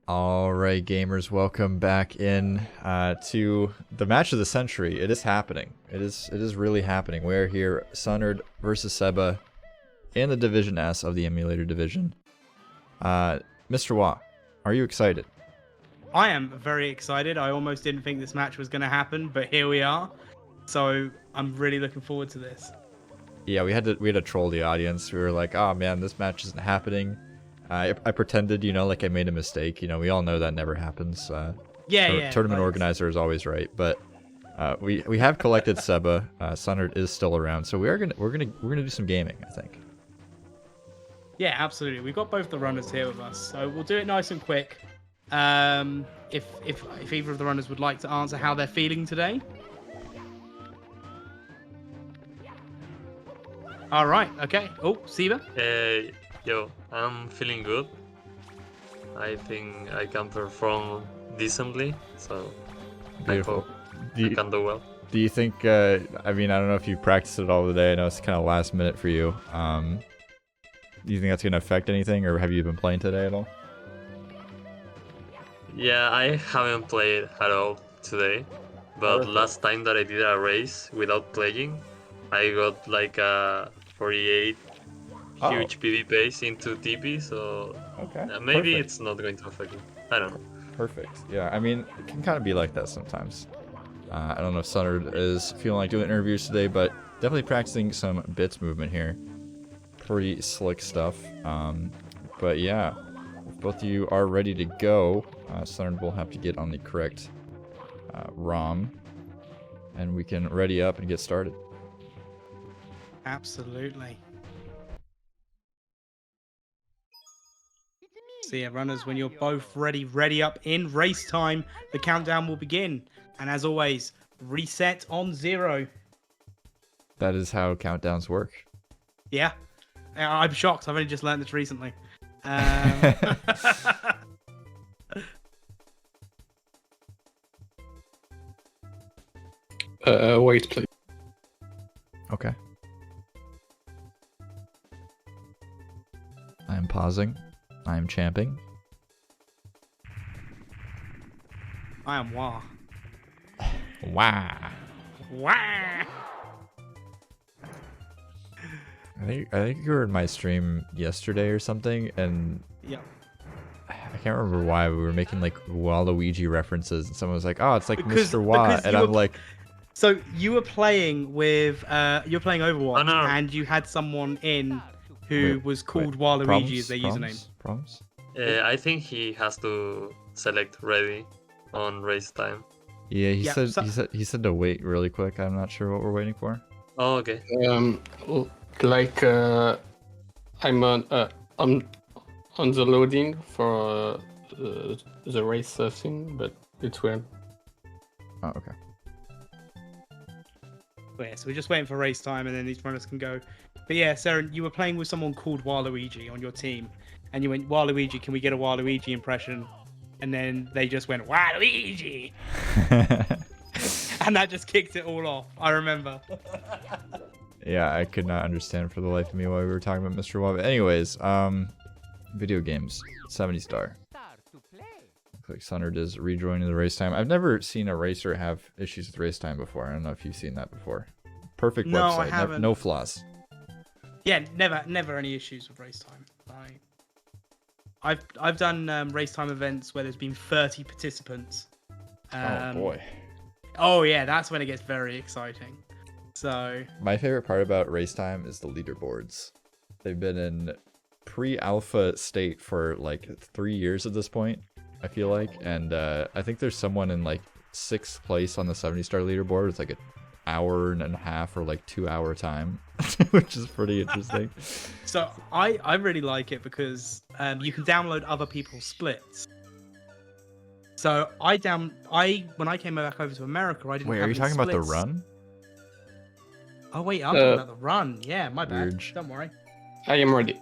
All right, gamers, welcome back in to the match of the century. It is happening. It is really happening. We're here, Sunnard versus Seba, in the Division S of the Emulator Division. Mr. Wah, are you excited? I am very excited. I almost didn't think this match was going to happen, but here we are. So I'm really looking forward to this. Yeah, we had to troll the audience. We were like, "Oh man, this match isn't happening." I pretended, like I made a mistake. We all know that never happens. Tournament organizer is always right, but we have collected Seba. Sunnard is still around, so we're gonna do some gaming, I think. Yeah, absolutely. We've got both the runners here with us, so we'll do it nice and quick. If either of the runners would like to answer how they're feeling today. All right. Okay. Oh, Seba. Yo, I'm feeling good. I think I can perform decently, so Beautiful. I can do well. Do you think, I don't know if you practiced it all today. I know it's kind of last minute for you. Do you think that's going to affect anything, or have you been playing today at all? Yeah, I haven't played at all today, but last time that I did a race without playing, I got like a 48 huge PV base into TP, so okay. Maybe Perfect. It's not going to affect me. I don't know. Perfect. Yeah, it can kind of be like that sometimes. I don't know if Sunnard is feeling like doing interviews today, but definitely practicing some bits movement here. Pretty slick stuff. But yeah, if both of you are ready to go, Sunnard will have to get on the correct ROM, and we can ready up and get started. Absolutely. So yeah, runners, when you're both ready up in race time, the countdown will begin. And as always, reset on 0. That is how countdowns work. Yeah. I'm shocked. I've only just learned this recently. Wait, please. Okay. I am pausing. I am champing. I am Wah. Wow. Wah! I think you were in my stream yesterday or something, and Yeah. I can't remember why we were making like Waluigi references, and someone was like, "Oh, it's like Because- Mr. Wah," because and you I'm were- like, So you were playing with you were playing Overwatch, Oh, no. and you had someone in who Wait, was called wait, Waluigi as their username. Proms? I think he has to select ready on race time. Yeah, he Yeah, said to wait really quick. I'm not sure what we're waiting for. Oh, okay. I'm on the loading for the race thing, but it's weird. Oh, okay. But yeah, so we're just waiting for race time, and then these runners can go. But yeah, Sarah, you were playing with someone called Waluigi on your team, and you went, "Waluigi, can we get a Waluigi impression?" And then they just went, "Waluigi," and that just kicked it all off. I remember. Yeah, I could not understand for the life of me why we were talking about Mr. Wah. But anyways, video games, 70 star. Looks like Sunnard is rejoining the race time. I've never seen a racer have issues with race time before. I don't know if you've seen that before. Perfect No, website, I haven't. no flaws. Yeah, never any issues with race time. I've done race time events where there's been 30 participants. Oh boy. Oh yeah, that's when it gets very exciting. So My favorite part about race time is the leaderboards. They've been in pre-alpha state for like 3 years at this point, I feel like, and I think there's someone in like 6th place on the 70 star leaderboard with like an hour and a half or like 2 hour time, which is pretty interesting. So I really like it because you can download other people's splits. So when I came back over to America, I didn't. Wait, have are you any talking about the splits. run? Oh wait, I'm talking about the run. Yeah, my bad. Weird. Don't worry. I am ready.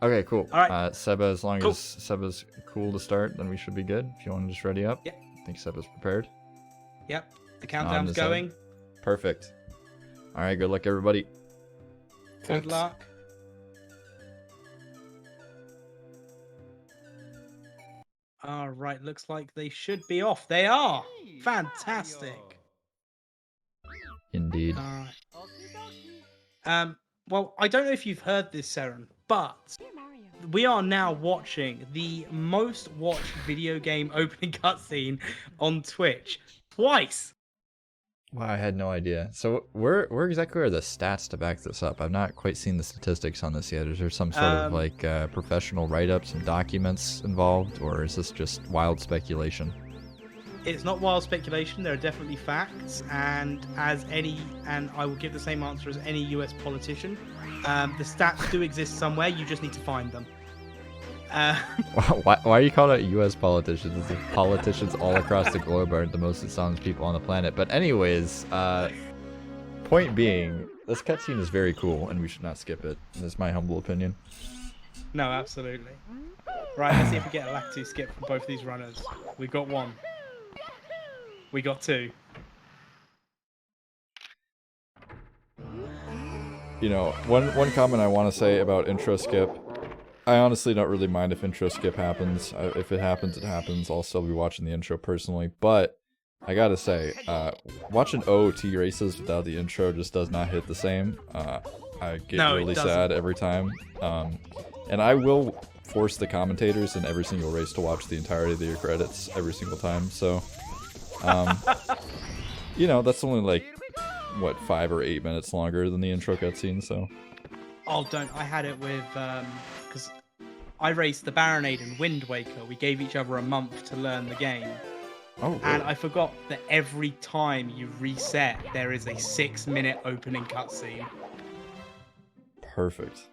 Okay, cool. All right. Seba, as long Cool. as Seba's cool to start, then we should be good. If you want to just ready up. Yep. I think Seba's prepared. Yep, the On countdown's his head. going. Perfect. All right, good luck, everybody. Good Thanks. luck. All right, looks like they should be off. They are. Fantastic. Indeed. All right. Well, I don't know if you've heard this, Seren, but we are now watching the most watched video game opening cutscene on Twitch twice. Wow, I had no idea. So where exactly are the stats to back this up? I've not quite seen the statistics on this yet. Is there some sort of like professional write-ups and documents involved, or is this just wild speculation? It's not wild speculation. There are definitely facts, and I will give the same answer as any US politician. The stats do exist somewhere. You just need to find them. Why are you calling it U.S. politicians? The politicians all across the globe are the most dishonest people on the planet. But anyways, point being, this cutscene is very cool, and we should not skip it. That's my humble opinion. No, absolutely. Right, let's see if we get a Lactu skip from both these runners. We got one. We got two. You know, one comment I want to say about intro skip. I honestly don't really mind if intro skip happens. If it happens, it happens. I'll still be watching the intro personally. But I gotta say, watching OOT races without the intro just does not hit the same. I get really sad every time. And I will force the commentators in every single race to watch the entirety of their credits every single time. So, you know, that's only like, what, 5 or 8 minutes longer than the intro cutscene, so. Oh, don't. I had it with, because I raced the Baronade and Wind Waker. We gave each other a month to learn the game. Oh, really? And I forgot that every time you reset, there is a 6-minute opening cutscene. Perfect.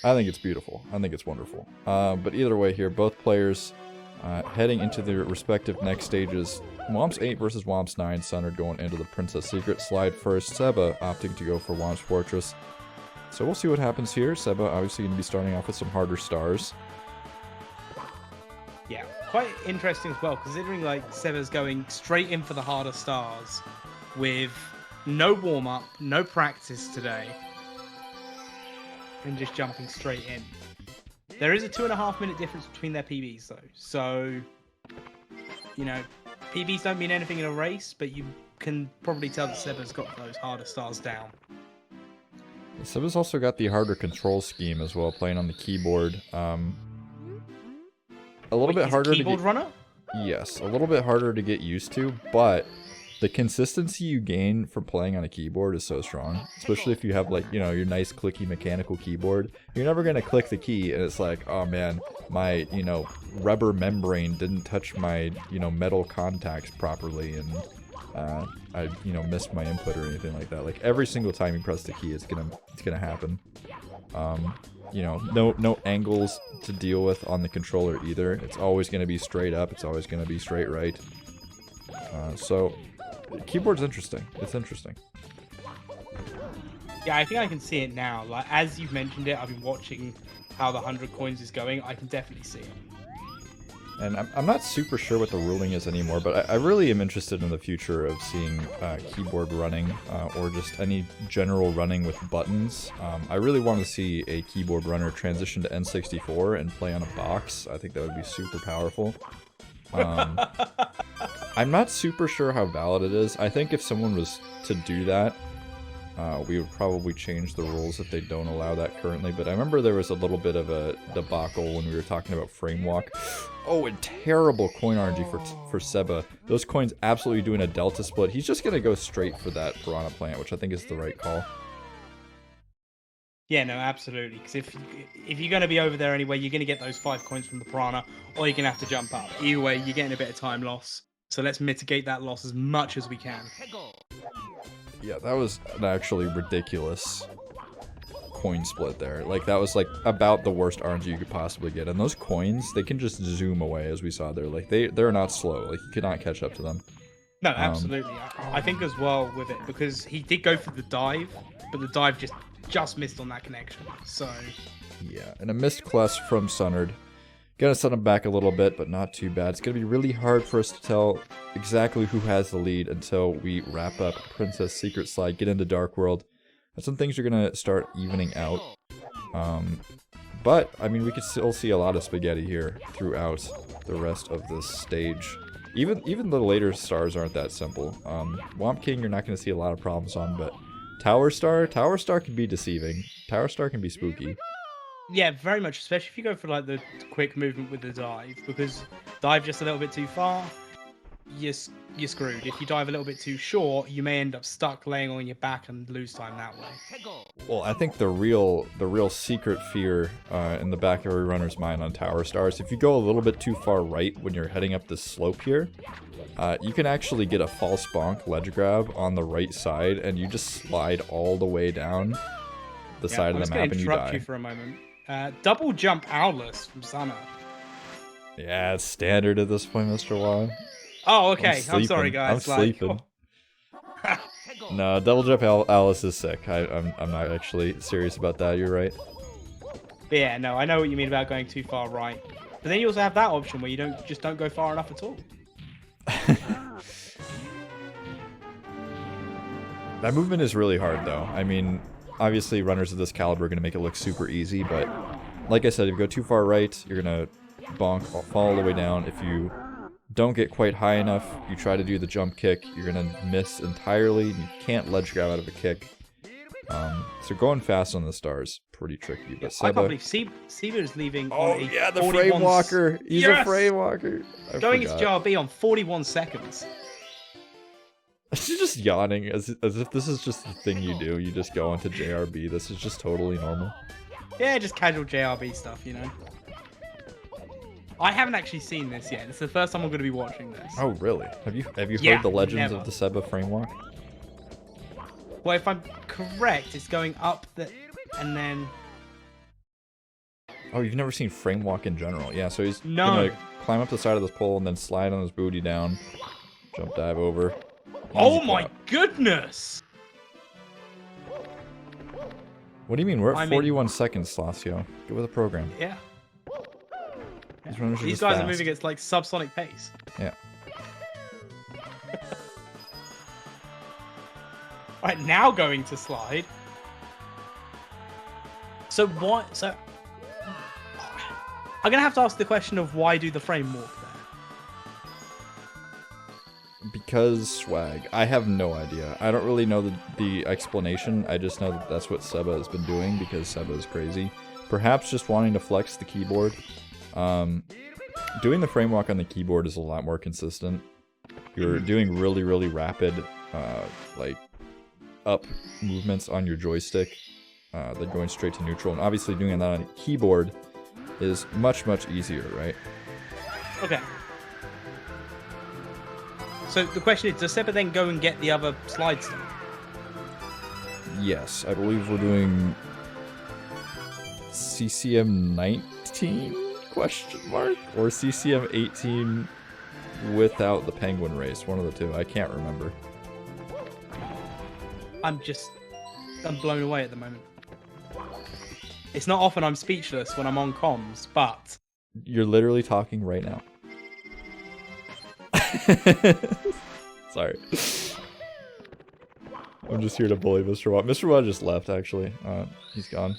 I think it's beautiful. I think it's wonderful. But either way here, both players heading into their respective next stages. Womps 8 versus Womps 9. Sunnard going into the Princess Secret slide first. Seba opting to go for Womps Fortress. So we'll see what happens here. Seba obviously going to be starting off with some harder stars. Yeah, quite interesting as well, considering like Seba's going straight in for the harder stars with no warm-up, no practice today, and just jumping straight in. There is a 2.5-minute difference between their PBs though, so you know, PBs don't mean anything in a race, but you can probably tell that Seba's got those harder stars down. Seba's also got the harder control scheme as well, playing on the keyboard. A little bit harder keyboard runner? Yes, a little bit harder to get used to, but the consistency you gain from playing on a keyboard is so strong. Especially if you have, like, you know, your nice clicky mechanical keyboard. You're never going to click the key and it's like, oh man, my, you know, rubber membrane didn't touch my, you know, metal contacts properly and I, you know, missed my input or anything like that. Like, every single time you press the key, it's gonna happen. You know, no angles to deal with on the controller either. It's always going to be straight up. It's always going to be straight right. So, keyboard's interesting. It's interesting. Yeah, I think I can see it now. Like, as you've mentioned it, I've been watching how the 100 coins is going. I can definitely see it. And I'm not super sure what the ruling is anymore, but I really am interested in the future of seeing keyboard running or just any general running with buttons. I really want to see a keyboard runner transition to N64 and play on a box. I think that would be super powerful. I'm not super sure how valid it is. I think if someone was to do that, we would probably change the rules if they don't allow that currently, but I remember there was a little bit of a debacle when we were talking about frame walk. Oh, and terrible coin RNG for Seba. Those coins absolutely doing a delta split. He's just going to go straight for that Piranha Plant, which I think is the right call. Yeah, no, absolutely. Because if you're going to be over there anyway, you're going to get those 5 coins from the Piranha, or you're going to have to jump up. Either way, you're getting a bit of time loss. So let's mitigate that loss as much as we can. Yeah, that was an actually ridiculous coin split there. Like, that was like about the worst RNG you could possibly get. And those coins, they can just zoom away, as we saw there. Like, they're not slow. Like, you cannot catch up to them. No, absolutely. I think as well with it, because he did go for the dive, but the dive just missed on that connection. So yeah, and a missed clutch from Sunnard. Gonna set him back a little bit, but not too bad. It's gonna be really hard for us to tell exactly who has the lead until we wrap up Princess Secret Slide, get into Dark World. And some things are gonna start evening out. But, I mean, we could still see a lot of spaghetti here throughout the rest of this stage. Even the later stars aren't that simple. Womp King, you're not going to see a lot of problems on, but Tower Star can be deceiving. Tower Star can be spooky. Yeah, very much, especially if you go for like the quick movement with the dive, because dive just a little bit too far, you're screwed. If you dive a little bit too short, you may end up stuck laying on your back and lose time that way. Well, I think the real secret fear in the back of every runner's mind on Tower Stars, if you go a little bit too far right when you're heading up this slope here, you can actually get a false bonk ledge grab on the right side, and you just slide all the way down the side of the map and you die. Interrupt you for a moment. Double jump Owless from Sunnard. Yeah, it's standard at this point, Mr. Wah. Oh, okay. I'm sorry, guys. I'm sleeping. No, double jump Alice is sick. I'm not actually serious about that. You're right. But yeah, no, I know what you mean about going too far right. But then you also have that option where you don't go far enough at all. That movement is really hard, though. I mean, obviously, runners of this caliber are going to make it look super easy, but like I said, if you go too far right, you're going to bonk, fall all the way down. If you don't get quite high enough, you try to do the jump kick, you're going to miss entirely. You can't ledge grab out of a kick. So going fast on the stars, pretty tricky. But Seba... I can't believe Seba is leaving Oh, on a yeah, the 41... frame walker. He's Yes! a frame walker. Going into JRB on 41 seconds. She's just yawning as if this is just the thing you do. You just go into JRB. This is just totally normal. Yeah, just casual JRB stuff, you know. I haven't actually seen this yet. It's the first time I'm going to be watching this. Oh, really? Have you Yeah, heard the legends never. of the Seba frame walk? Well, if I'm correct, it's going up and then... Oh, you've never seen frame walk in general. Yeah, so he's No. gonna climb up the side of this pole and then slide on his booty down. Jump dive over. Oh Easy my clap. goodness! What do you mean? We're at I mean- 41 seconds, Slacio. Get with the program. Yeah. These runners are These just guys fast. are moving at like subsonic pace. Yeah. Right, now going to slide. So what? So I'm gonna have to ask the question of why do the frame walk there? Because swag. I have no idea. I don't really know the explanation. I just know that that's what Seba has been doing because Seba is crazy. Perhaps just wanting to flex the keyboard. Doing the frame walk on the keyboard is a lot more consistent. You're doing really, really rapid, like, up movements on your joystick. Then going straight to neutral. And obviously doing that on a keyboard is much, much easier, right? Okay. So the question is, does Seba then go and get the other slide stuff? Yes, I believe we're doing CCM 19 question mark or CCM 18 without the penguin race, one of the two. I can't remember. I'm blown away at the moment. It's not often I'm speechless when I'm on comms, but You're literally talking right now. Sorry. I'm just here to bully Mr. Watt. Mr. Watt just left, actually. He's gone.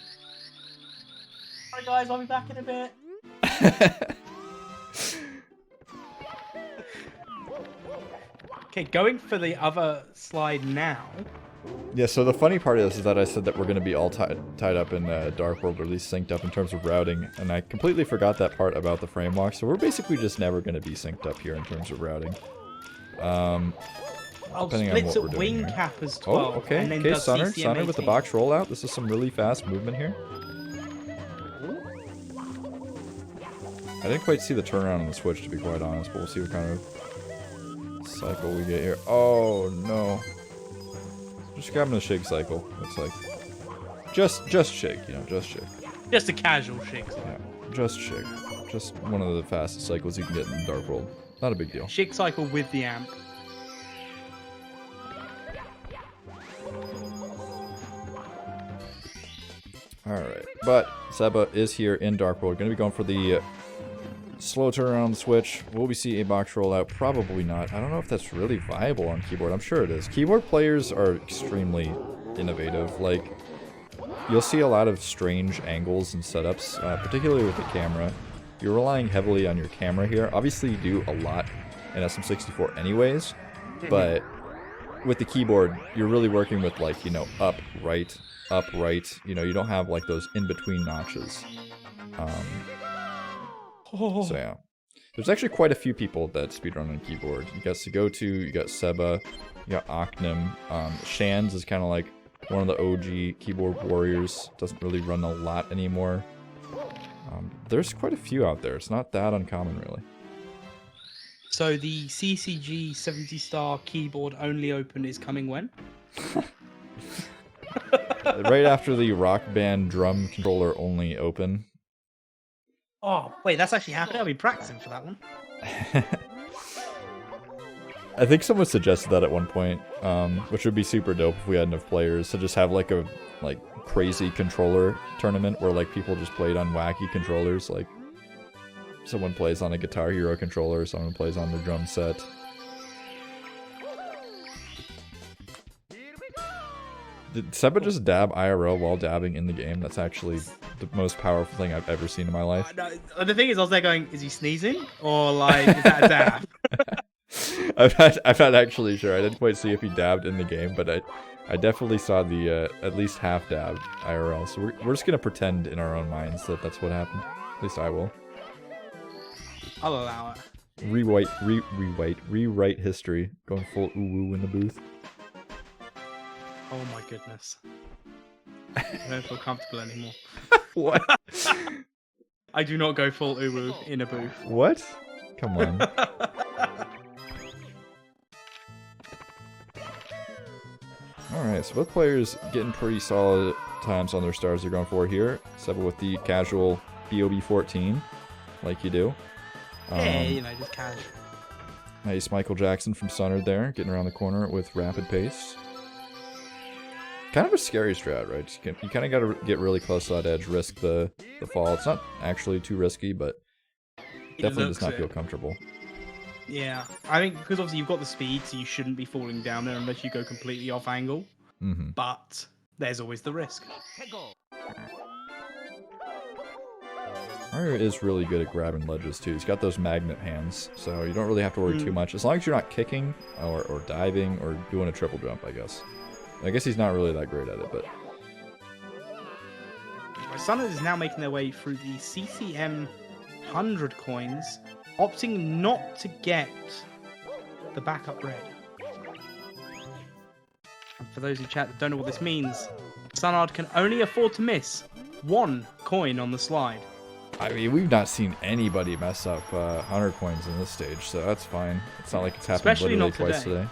sorry guys, I'll be back in a bit. Okay, going for the other slide now. Yeah, so the funny part is that I said that we're going to be all tied up in Dark World, or at least synced up in terms of routing, and I completely forgot that part about the frame walk, so we're basically just never going to be synced up here in terms of routing. I'll Depending on split what we're at doing wing here. cap as 12. Oh, okay, and then okay, does Sunnard CCM with the 18. box rollout. This is some really fast movement here. I didn't quite see the turnaround on the switch, to be quite honest, but we'll see what kind of cycle we get here. Oh, no. Just grabbing a shake cycle, looks like. Just shake, you know, just shake. Just a casual shake. Yeah, just shake. Just one of the fastest cycles you can get in Dark World. Not a big deal. Shake cycle with the amp. Alright, but Seba is here in Dark World. Going to be going for the slow turnaround on the Switch. Will we see a box rollout? Probably not. I don't know if that's really viable on keyboard. I'm sure it is. Keyboard players are extremely innovative. Like, you'll see a lot of strange angles and setups, particularly with the camera. You're relying heavily on your camera here. Obviously, you do a lot in SM64 anyways, but with the keyboard, you're really working with, like, you know, up, right, you know, you don't have, like, those in-between notches. So, yeah. There's actually quite a few people that speedrun on keyboard. You got Segotu, you got Seba, you got Ocnum. Shands is kind of like one of the OG keyboard warriors. Doesn't really run a lot anymore. There's quite a few out there. It's not that uncommon, really. So the CCG 70-star keyboard only open is coming when? Right after the Rock Band drum controller only open. Oh, wait, that's actually happening? I've been practicing for that one. I think someone suggested that at one point, which would be super dope if we had enough players to just have like a crazy controller tournament where like people just played on wacky controllers. Like someone plays on a Guitar Hero controller, someone plays on the drum set. Did Seba just dab IRL while dabbing in the game? That's actually the most powerful thing I've ever seen in my life. No, the thing is, I was there going, is he sneezing? Or like, is that a dab? I'm not actually sure. I didn't quite see if he dabbed in the game, but I definitely saw the at least half dab IRL. So we're just gonna pretend in our own minds that that's what happened. At least I will. I'll allow it. Rewrite history. Going full uwu in the booth. Oh my goodness. I don't feel comfortable anymore. What? I do not go full uwu in a booth. What? Come on. Alright, so both players getting pretty solid times on their stars they're going for here. Seba with the casual BOB14, like you do. Yeah, you know, just casual. Nice Michael Jackson from Sunnard there, getting around the corner with rapid pace. Kind of a scary strat, right? You kind of got to get really close to that edge, risk the fall. It's not actually too risky, but definitely does not feel comfortable. Yeah, I think because obviously you've got the speed, so you shouldn't be falling down there unless you go completely off angle. Mm-hmm. But there's always the risk. Mario is really good at grabbing ledges too. He's got those magnet hands, so you don't really have to worry too much. As long as you're not kicking or diving or doing a triple jump, I guess. I guess he's not really that great at it, but... Sunnard is now making their way through the CCM 100 coins, opting not to get the backup red. And for those in chat that don't know what this means, Sunnard can only afford to miss one coin on the slide. I mean, we've not seen anybody mess up 100 coins in this stage, so that's fine. It's not like it's happened Especially literally not twice today. today.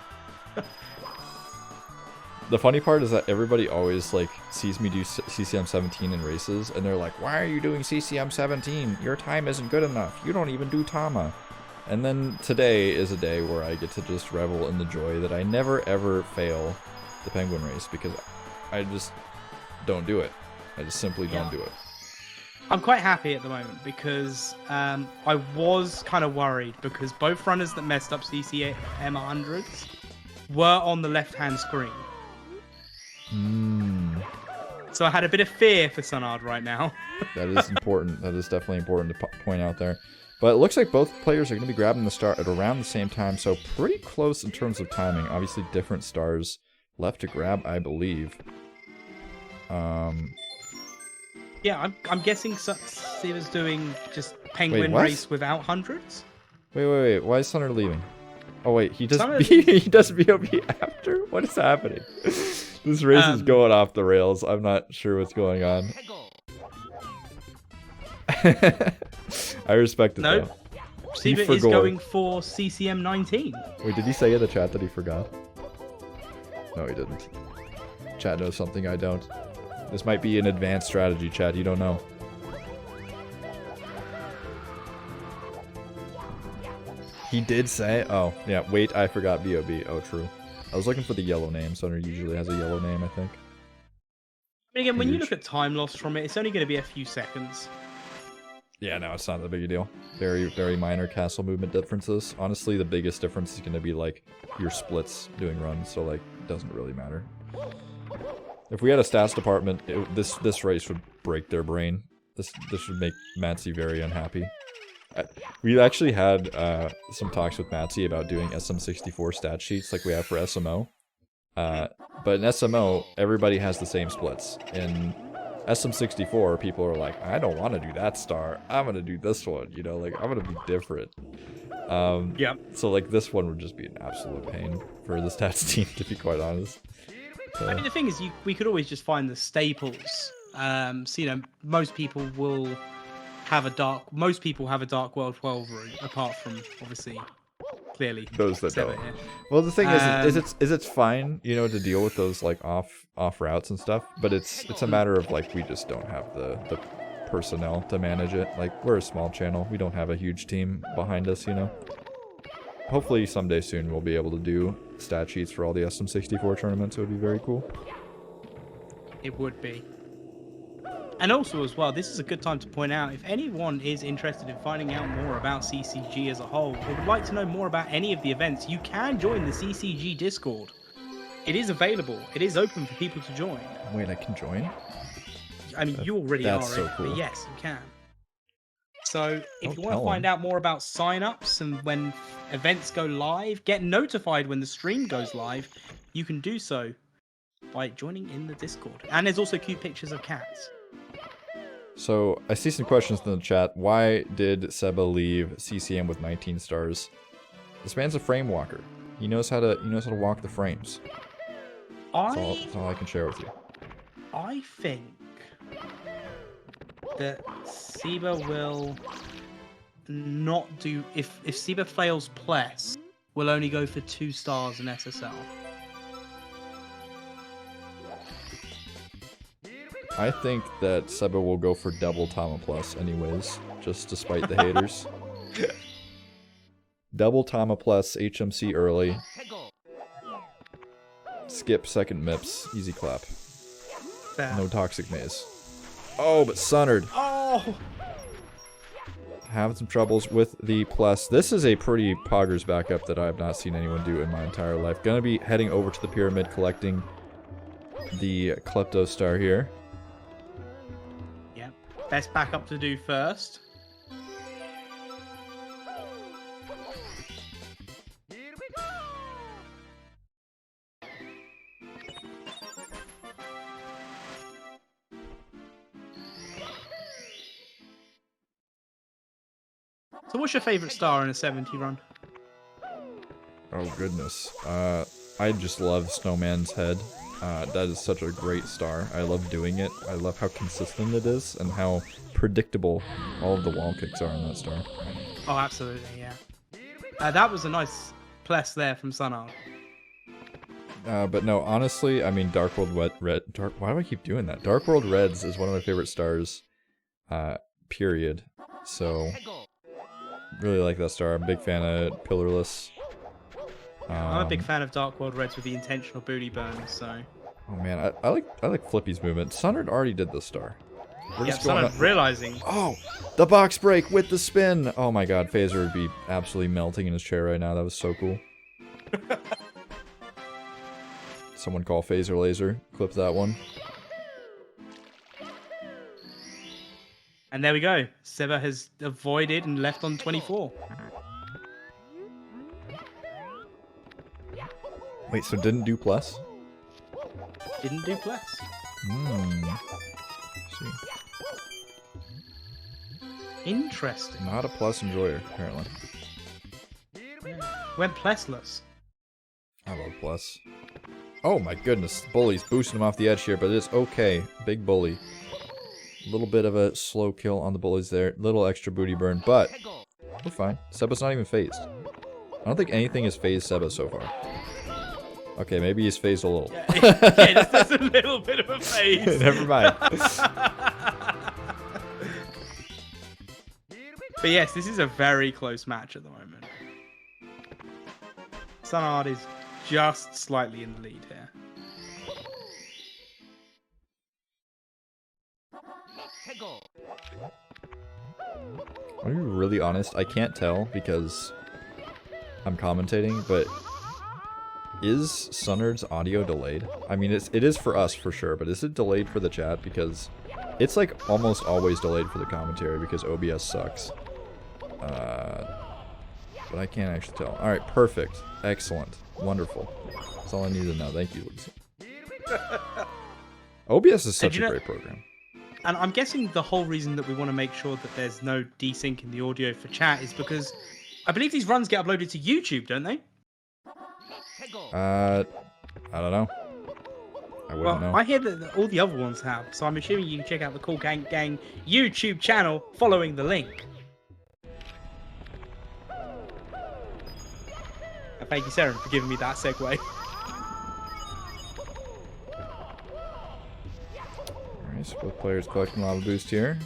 The funny part is that everybody always like sees me do CCM 17 in races, and they're like, "Why are you doing CCM 17? Your time isn't good enough. You don't even do Tama." And then today is a day where I get to just revel in the joy that I never ever fail the penguin race because I just don't do it. I just simply don't do it. I'm quite happy at the moment because I was kind of worried because both runners that messed up CCM 100s were on the left-hand screen. So I had a bit of fear for Sunnard right now. That is important. That is definitely important to point out there. But it looks like both players are going to be grabbing the star at around the same time, so pretty close in terms of timing. Obviously different stars left to grab, I believe. Yeah, I'm guessing Seba's doing just penguin what? race without hundreds. Wait. Why is Sunnard leaving? Oh wait, he does Sunnard- he does BOB after? What is happening? This race is going off the rails. I'm not sure what's going on. I respect it Nope. though. Seba is going for CCM 19. Wait, did he say in the chat that he forgot? No, he didn't. Chat knows something I don't. This might be an advanced strategy, Chad. You don't know. He did say... Oh, yeah. Wait, I forgot BOB. Oh, true. I was looking for the yellow name. Sunnard usually has a yellow name, I think. I mean, again, when you look at time loss from it, it's only going to be a few seconds. Yeah, no, it's not that big a deal. Very, very minor castle movement differences. Honestly, the biggest difference is going to be, like, your splits doing runs. So, like, it doesn't really matter. If we had a stats department, this race would break their brain. This would make Matsy very unhappy. We actually had some talks with Matsy about doing SM64 stat sheets like we have for SMO. But in SMO, everybody has the same splits. In SM64, people are like, I don't want to do that star. I'm going to do this one, you know, like, I'm going to be different. Yep. So, like, this one would just be an absolute pain for the stats team, to be quite honest. So, I mean, the thing is, we could always just find the staples. So, you know, most people have a dark world 12 route, apart from, obviously, clearly those that Seba don't. here. Well, the thing is it's fine, you know, to deal with those like off routes and stuff, but it's a matter of like we just don't have the personnel to manage it. Like, we're a small channel, we don't have a huge team behind us, you know. Hopefully someday soon we'll be able to do stat sheets for all the SM64 tournaments. It would be very cool. It would be. And also, as well, this is a good time to point out, if anyone is interested in finding out more about CCG as a whole, or would like to know more about any of the events, you can join the CCG Discord. It is available. It is open for people to join. Wait, I can join? I mean, you already are, so cool. but yes, you can. So, if Don't you want to tell find them. out more about sign-ups and when events go live, get notified when the stream goes live, you can do so by joining in the Discord. And there's also cute pictures of cats. So, I see some questions in the chat. Why did Seba leave CCM with 19 stars? This man's a frame walker. He knows how to walk the frames. That's all I can share with you. I think that Seba will not do... If Seba fails Pless, will only go for 2 stars in SSL. I think that Seba will go for double Tama Plus anyways, just despite the haters. Double Tama Plus, HMC early. Skip second MIPS, easy clap. Fair. No toxic maze. Oh, but Sunnard Oh! having some troubles with the plus. This is a pretty poggers backup that I have not seen anyone do in my entire life. Gonna be heading over to the pyramid collecting the Klepto Star here. Yep. Best backup to do first. So what's your favourite star in a 70 run? Oh goodness. I just love Snowman's head. That is such a great star. I love doing it. I love how consistent it is and how predictable all of the wall kicks are on that star. Oh, absolutely, yeah. That was a nice plus there from Sunnard. But no, honestly, I mean, Dark World Red. Why do I keep doing that? Dark World Reds is one of my favorite stars. Period. So, really like that star. I'm a big fan of Pillarless. I'm a big fan of Dark World Reds with the intentional booty burns, so... Oh man, I like Flippy's movement. Sunnard already did this star. We're Yeah, just going Sunnard realizing... Oh, the box break with the spin. Oh my god, Phaser would be absolutely melting in his chair right now. That was so cool. Someone call Phaser Laser. Clip that one. And there we go. Seba has avoided and left on 24. Wait, so didn't do plus? Didn't do plus. See. Interesting. Not a plus enjoyer, apparently. Went plusless. I love plus. Oh my goodness, Bully's boosting him off the edge here, but it's okay. Big Bully. A little bit of a slow kill on the Bullies there. Little extra booty burn, but we're fine. Seba's not even phased. I don't think anything has phased Seba so far. Okay, maybe he's phased a little. Yeah, just a little bit of a phase. Never mind. But yes, this is a very close match at the moment. Sunnard is just slightly in the lead here. I'll be really honest, I can't tell because I'm commentating, but is Sunnard's audio delayed? I mean, it is for us for sure, but is it delayed for the chat? Because it's like almost always delayed for the commentary because OBS sucks. But I can't actually tell. All right, perfect, excellent, wonderful. That's all I need to know. Thank you, Lucy. OBS is such a great program. And I'm guessing the whole reason that we want to make sure that there's no desync in the audio for chat is because I believe these runs get uploaded to YouTube, don't they? I don't know. I wouldn't know. I hear that all the other ones have, so I'm assuming you can check out the Cool Gang YouTube channel following the link. Thank you, Seren, for giving me that segue. Alright, so both players collecting lava boost here.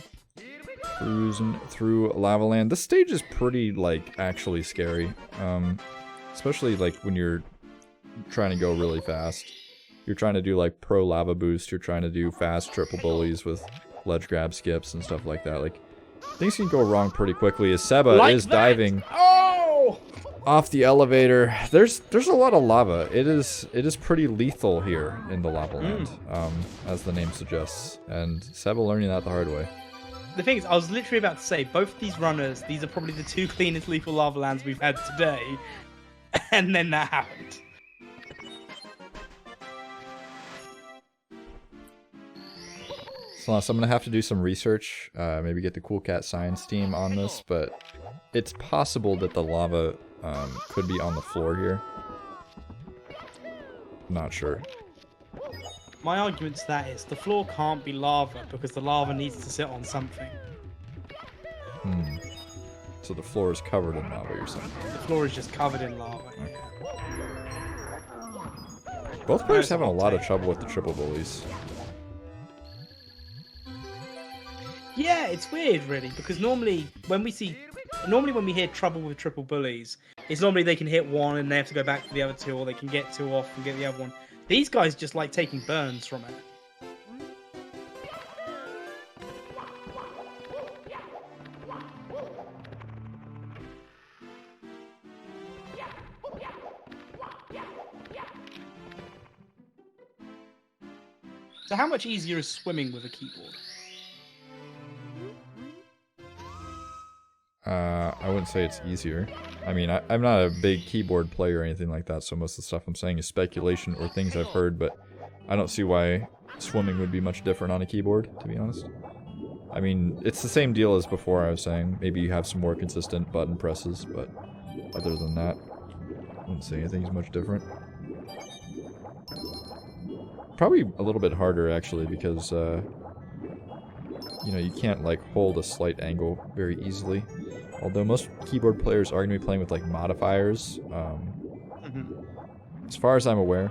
Cruising through lava land. This stage is pretty, like, actually scary. Especially, like, when you're trying to go really fast. You're trying to do, like, pro lava boost. You're trying to do fast triple bullies with ledge grab skips and stuff like that. Like, things can go wrong pretty quickly as Seba is diving off the elevator. There's a lot of lava. It is pretty lethal here in the lava land, as the name suggests. And Seba learning that the hard way. The thing is, I was literally about to say, both of these runners, these are probably the 2 cleanest lethal lava lands we've had today. And then that happened. So I'm gonna have to do some research, maybe get the Cool Cat Science team on this, but it's possible that the lava could be on the floor here. Not sure. My argument to that is the floor can't be lava because the lava needs to sit on something. So the floor is covered in lava, you're saying? The floor is just covered in lava. Okay. Both players having a lot of trouble with the triple bullies. Yeah, it's weird, really, because normally when we hear trouble with triple bullies, it's normally they can hit one and they have to go back to the other 2, or they can get 2 off and get the other one. These guys just like taking burns from it. So how much easier is swimming with a keyboard? I wouldn't say it's easier. I mean, I'm not a big keyboard player or anything like that, so most of the stuff I'm saying is speculation or things I've heard, but I don't see why swimming would be much different on a keyboard, to be honest. I mean, it's the same deal as before I was saying. Maybe you have some more consistent button presses, but other than that, I wouldn't say anything's much different. Probably a little bit harder, actually, because, you know, you can't, like, hold a slight angle very easily. Although most keyboard players are going to be playing with, like, modifiers, as far as I'm aware.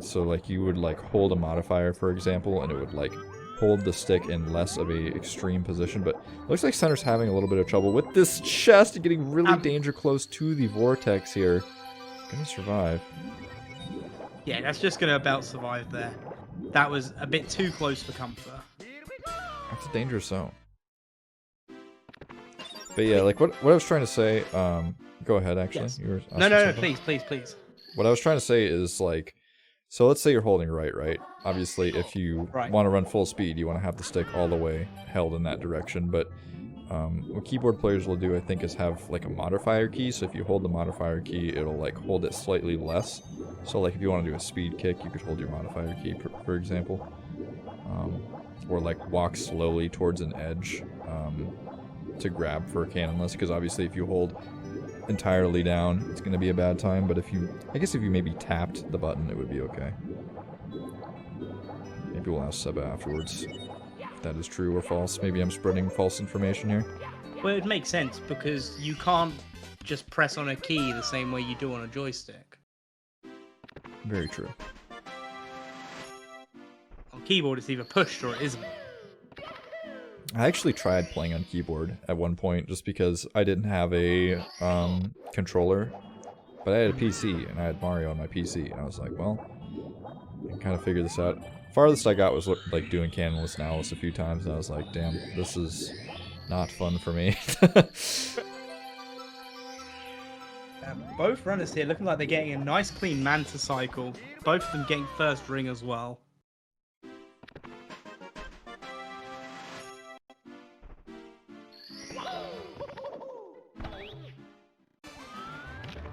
So, like, you would, like, hold a modifier, for example, and it would, like, hold the stick in less of a extreme position. But it looks like Sunnard's having a little bit of trouble with this chest and getting really danger close to the vortex here. Gonna survive. Yeah, that's just going to about survive there. That was a bit too close for comfort. That's a dangerous zone. But yeah, like what I was trying to say, go ahead actually. Yes. You were No, please. What I was trying to say is like, so let's say you're holding right? Obviously if you want to run full speed, you want to have the stick all the way held in that direction, but what keyboard players will do, I think, is have like a modifier key, so if you hold the modifier key, it'll like hold it slightly less. So like if you want to do a speed kick, you could hold your modifier key, for example. Or like walk slowly towards an edge to grab for a cannonless, because obviously if you hold entirely down, it's going to be a bad time, but if you, I guess if you maybe tapped the button, it would be okay. Maybe we'll ask Seba afterwards if that is true or false. Maybe I'm spreading false information here. Well, it makes sense, because you can't just press on a key the same way you do on a joystick. Very true. On keyboard, it's either pushed or it isn't. I actually tried playing on keyboard at one point just because I didn't have a controller, but I had a PC and I had Mario on my PC, and I was like, well, I can kind of figure this out. Farthest I got was like doing cannonless and Alice a few times, and I was like, damn, this is not fun for me. Both runners here looking like they're getting a nice clean Manta cycle. Both of them getting first ring as well.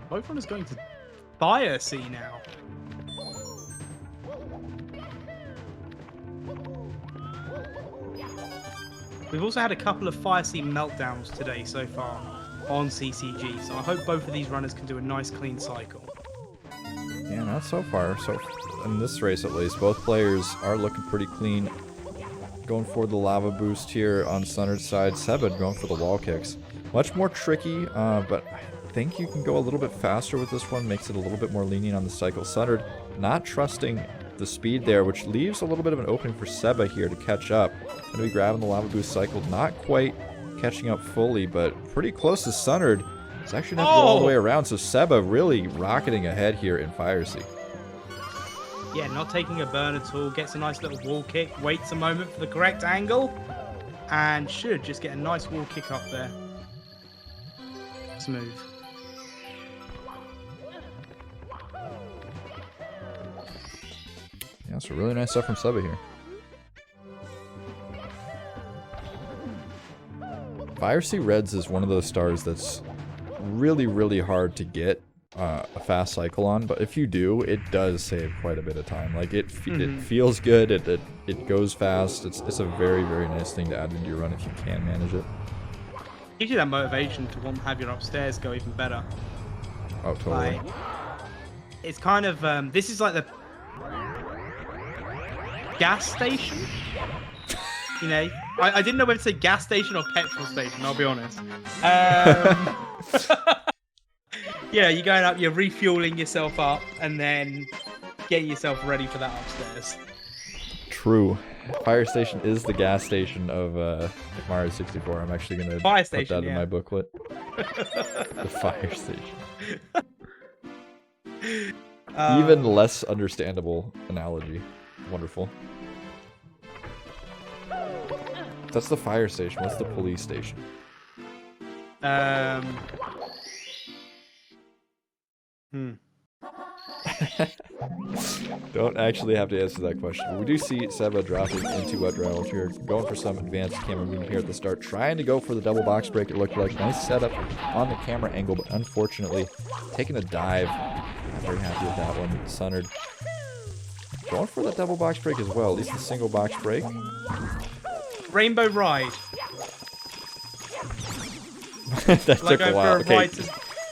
Both runners going to Fire Sea now. We've also had a couple of Fire Sea meltdowns today so far on CCG, so I hope both of these runners can do a nice clean cycle. Yeah, not so far. So in this race at least, both players are looking pretty clean. Going for the lava boost here on Sunnard's side. Seba going for the wall kicks. Much more tricky, but I think you can go a little bit faster with this one. Makes it a little bit more lenient on the cycle. Sunnard not trusting the speed there, which leaves a little bit of an opening for Seba here to catch up. Going to be grabbing the lava boost cycle. Not quite catching up fully, but pretty close to Sunnard. It's actually not going all the way around, so Seba really rocketing ahead here in Fire Sea. Yeah, not taking a burn at all. Gets a nice little wall kick. Waits a moment for the correct angle. And should just get a nice wall kick up there. Smooth. Yeah, so really nice stuff from Seba here. Fire Sea Reds is one of those stars that's really, really hard to get a fast cycle on, but if you do, it does save quite a bit of time. Like it feels good. It goes fast. It's a very, very nice thing to add into your run if you can manage it. Gives you that motivation to want to have your upstairs go even better. Oh, totally. Like, it's kind of this is like the gas station. You know, I didn't know whether to say gas station or petrol station, I'll be honest. Yeah, you're going up, you're refueling yourself up, and then getting yourself ready for that upstairs. True. Fire station is the gas station of Mario 64. I'm actually going to put that in my booklet. The fire station. Even less understandable analogy. Wonderful. That's the fire station. What's the police station? Don't actually have to answer that question. But we do see Seba dropping into wet dry here, going for some advanced camera movement here at the start, trying to go for the double box break. It looked like nice setup on the camera angle, but unfortunately taking a dive. Not very happy with that one. Sunnard going for the double box break as well, at least the single box break. Rainbow Ride. That like took a while. Okay.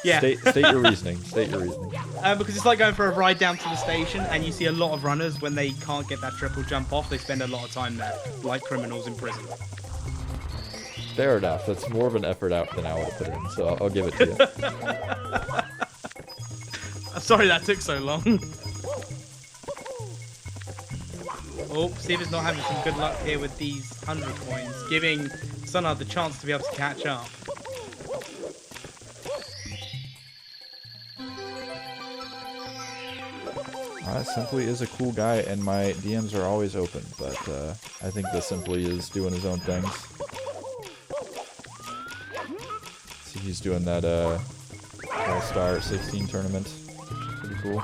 Yeah. State your reasoning. State your reasoning. Because it's like going for a ride down to the station, and you see a lot of runners when they can't get that triple jump off, they spend a lot of time there, like criminals in prison. Fair enough. That's more of an effort out than I would have put in, so I'll give it to you. I'm sorry that took so long. Oh, Seba's not having some good luck here with these 100 coins, giving Sunnard the chance to be able to catch up. Simply is a cool guy, and my DMs are always open, but I think that Simply is doing his own things. See, he's doing that All-Star 16 tournament, which is pretty cool.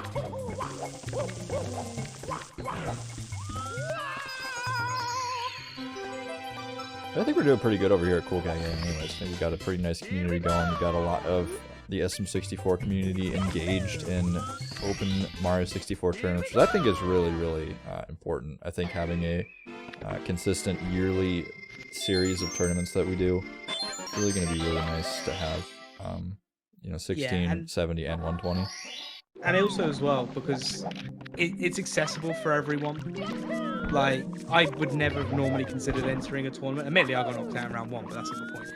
I think we're doing pretty good over here at Cool Guy Gang anyways. I think we've got a pretty nice community going. We've got a lot of the SM64 community engaged in open Mario 64 tournaments, which I think is really, really important. I think having a consistent yearly series of tournaments that we do is really going to be really nice to have. 16, 70, and 120. And also as well, because it's accessible for everyone. Like, I would never have normally considered entering a tournament. Admittedly, I got knocked out in round 1, but that's not the point.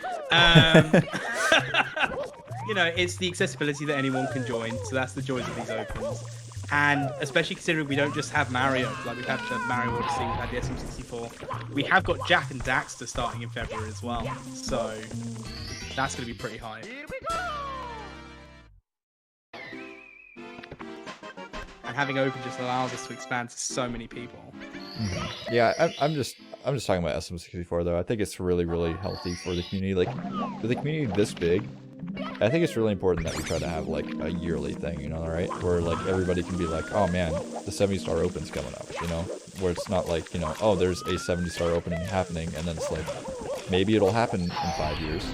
You know, it's the accessibility that anyone can join, so that's the joys of these opens. And especially considering we don't just have Mario, like we've had Mario Odyssey, we've had the SM64. We have got Jack and Daxter starting in February as well, so that's going to be pretty high. And having open just allows us to expand to so many people. Mm-hmm. Yeah, I'm just talking about SM64 though. I think it's really, really healthy for the community. Like, with the community this big, I think it's really important that we try to have like a yearly thing, you know, right? Where like everybody can be like, oh man, the 70-star open's coming up, you know? Where it's not like, you know, oh, there's a 70-star opening happening, and then it's like, maybe it'll happen in 5 years.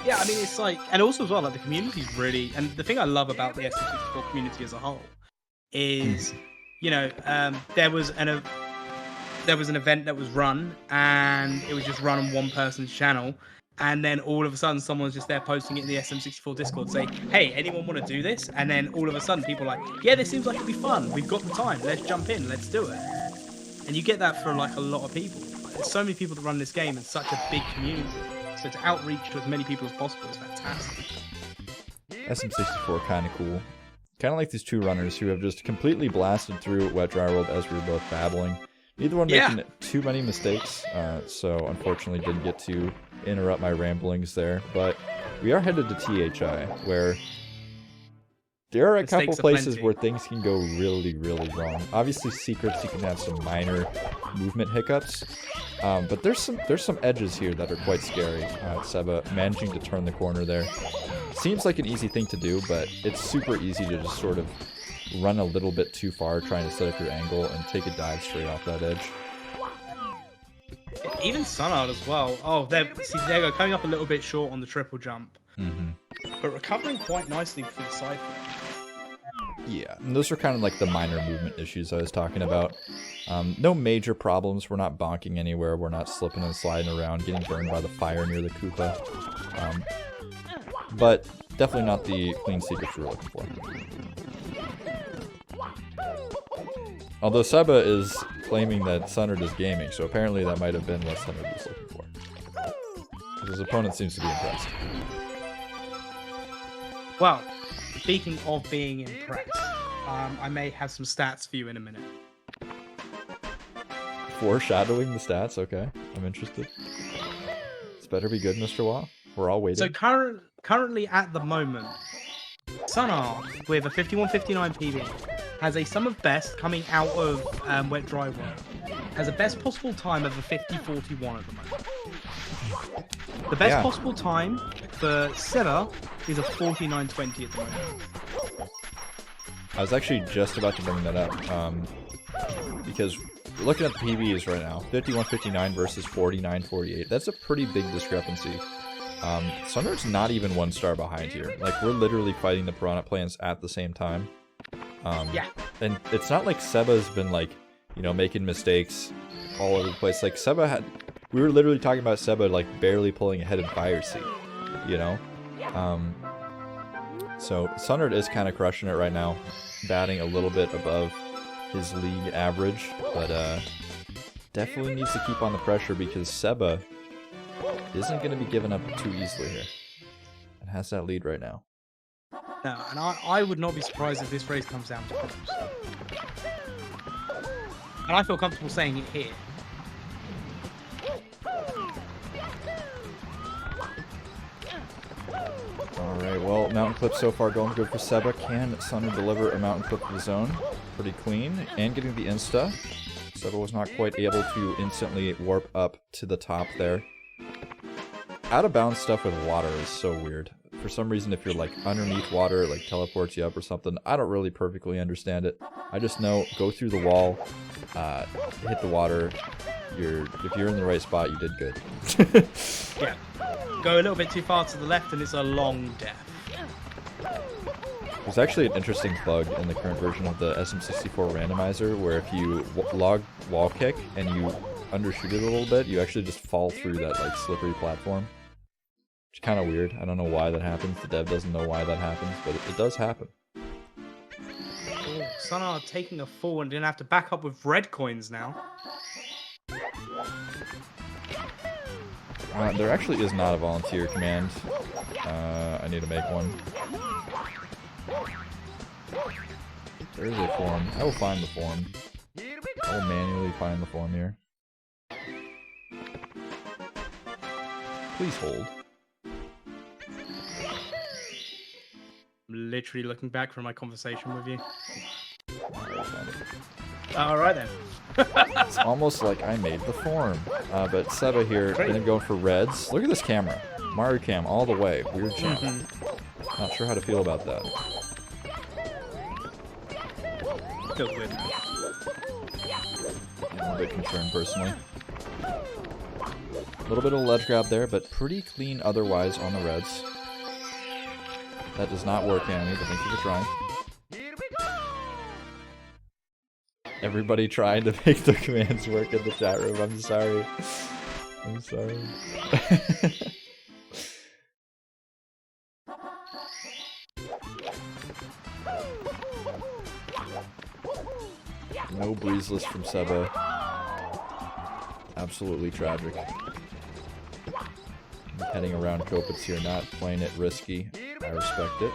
Yeah, I mean, it's like, and also as well, like the community's really, and the thing I love about the SM64 community as a whole is, you know, there was an event that was run, and it was just run on one person's channel, and then all of a sudden someone's just there posting it in the SM64 Discord saying, hey, anyone want to do this? And then all of a sudden people are like, yeah, this seems like it'd be fun. We've got the time. Let's jump in. Let's do it. And you get that for like a lot of people. Like, there's so many people that run this game and such a big community. So to outreach to as many people as possible is fantastic. SM64 kind of cool. Kind of like these two runners who have just completely blasted through Wet Dry World as we were both babbling. Neither one making too many mistakes, so unfortunately didn't get to interrupt my ramblings there. But we are headed to THI, where there are a couple places where things can go really, really wrong. Obviously, secrets, you can have some minor movement hiccups, but there's some edges here that are quite scary. Seba managing to turn the corner there. Seems like an easy thing to do, but it's super easy to just sort of run a little bit too far trying to set up your angle and take a dive straight off that edge. Even Sunnard as well. Oh, there you go, coming up a little bit short on the triple jump. But recovering quite nicely for the side flip. Yeah, and those are kind of like the minor movement issues I was talking about. No major problems. We're not bonking anywhere. We're not slipping and sliding around, getting burned by the fire near the Koopa. But definitely not the clean secrets we were looking for. Although Seba is claiming that Sunnard is gaming, so apparently that might have been what Sunnard was looking for. His opponent seems to be impressed. Well, speaking of being impressed, I may have some stats for you in a minute. Foreshadowing the stats? Okay, I'm interested. This better be good, Mr. Wah. We're all waiting. So currently at the moment, Sunnard with a 51.59 PB has a sum of best coming out of Wet Dry World. Has a best possible time of a 50.41 at the moment. The best possible time for Seba is a 49.20 at the moment. I was actually just about to bring that up, because looking at the PBs right now, 51.59 versus 49.48. That's a pretty big discrepancy. Sunnard's not even 1 star behind here. Like, we're literally fighting the Piranha Plants at the same time. And it's not like Seba's been, like, you know, making mistakes all over the place. Like, we were literally talking about Seba, like, barely pulling ahead in Fire Seat, you know? So Sunnard is kind of crushing it right now, batting a little bit above his league average, but definitely needs to keep on the pressure because Seba isn't going to be given up too easily here, and has that lead right now. No, and I would not be surprised if this race comes down to points. And I feel comfortable saying it here. Alright, well, Mountain Clip so far going good for Seba. Can Sunnard deliver a Mountain Clip of his own? Pretty clean, and getting the insta. Seba was not quite able to instantly warp up to the top there. Out of bounds stuff with water is so weird. For some reason, if you're like underneath water, it like teleports you up or something. I don't really perfectly understand it. I just know go through the wall, hit the water. If you're in the right spot, you did good. Yeah. Go a little bit too far to the left and it's a long death. There's actually an interesting bug in the current version of the SM64 randomizer where if you log wall kick and you undershoot it a little bit, you actually just fall through that like slippery platform. Which is kind of weird. I don't know why that happens. The dev doesn't know why that happens, but it does happen. Oh, Sunnard taking a fall and didn't have to back up with red coins now. There actually is not a volunteer command. I need to make one. There is a form. I will find the form. I will manually find the form here. Please hold. I'm literally looking back from my conversation with you. Alright, found it. Alright then. It's almost like I made the form. But Seba here, going for reds. Look at this camera. Mario Cam all the way. Weird channel. Not sure how to feel about that. Feels weird. I'm a bit concerned personally. A little bit of a ledge grab there, but pretty clean otherwise on the reds. That does not work, Annie, but thank you for trying. Everybody trying to make the commands work in the chat room. I'm sorry. I'm sorry. No breezeless from Seba. Absolutely tragic. Heading around Kopitz here, not playing it risky. I respect it.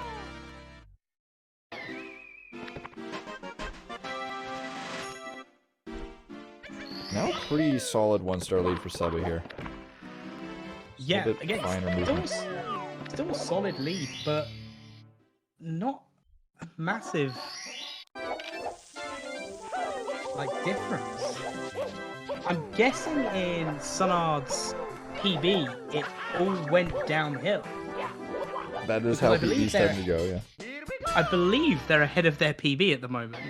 Now pretty solid 1-star lead for Seba here. Yeah, bit again, finer still a solid lead, but not a massive difference. I'm guessing in Sunnard's PB, it all went downhill. That is Because how I believe PBs tend to go, yeah. I believe they're ahead of their PB at the moment.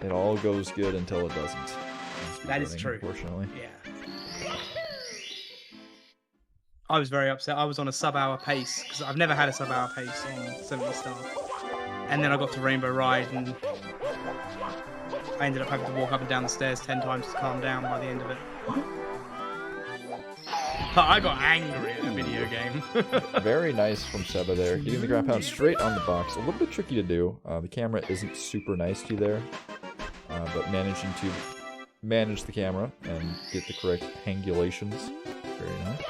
It all goes good until it doesn't. That is true. Unfortunately. Yeah. I was very upset. I was on a sub-hour pace because I've never had a sub-hour pace on 70 Star. And then I got to Rainbow Ride and I ended up having to walk up and down the stairs 10 times to calm down by the end of it. But I got angry at the video game. Very nice from Seba there. Getting the ground pound straight on the box. A little bit tricky to do. The camera isn't super nice to you there. But managing to manage the camera and get the correct angulations. Very nice.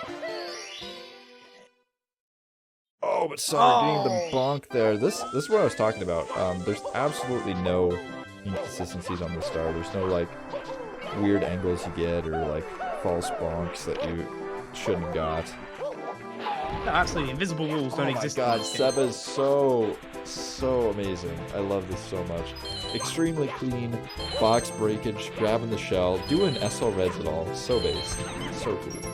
Oh, but sorry, getting the bonk there. This is what I was talking about. There's absolutely no inconsistencies on this star. There's no like weird angles you get or like false bonks that you shouldn't have got. No, absolutely, invisible walls don't exist. Oh my god, Seba's so amazing. I love this so much. Extremely clean, box breakage, grabbing the shell, doing SL reds at all. So based. So cool.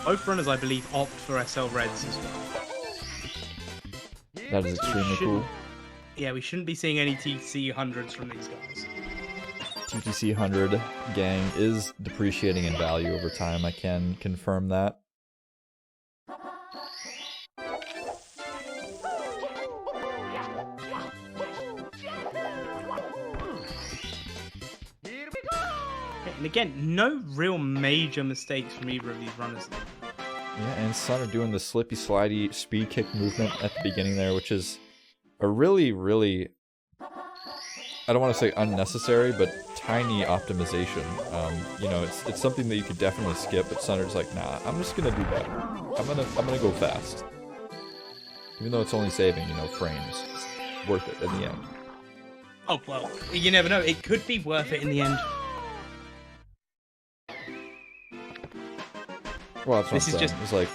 Both runners, I believe, opt for SL Reds as well. That is extremely cool. Yeah, we shouldn't be seeing any TTC 100s from these guys. TTC 100 gang is depreciating in value over time. I can confirm that. And again, no real major mistakes from either of these runners. Yeah, and Sunnard doing the slippy slidey speed kick movement at the beginning there, which is a really, really, I don't want to say unnecessary, but tiny optimization. You know, it's something that you could definitely skip, but Sunnard's like, nah, I'm just gonna do better. I'm gonna go fast. Even though it's only saving, you know, frames. It's worth it in the end. Oh, well, you never know. It could be worth it in the end. Well, that's what This I'm is saying. It's like,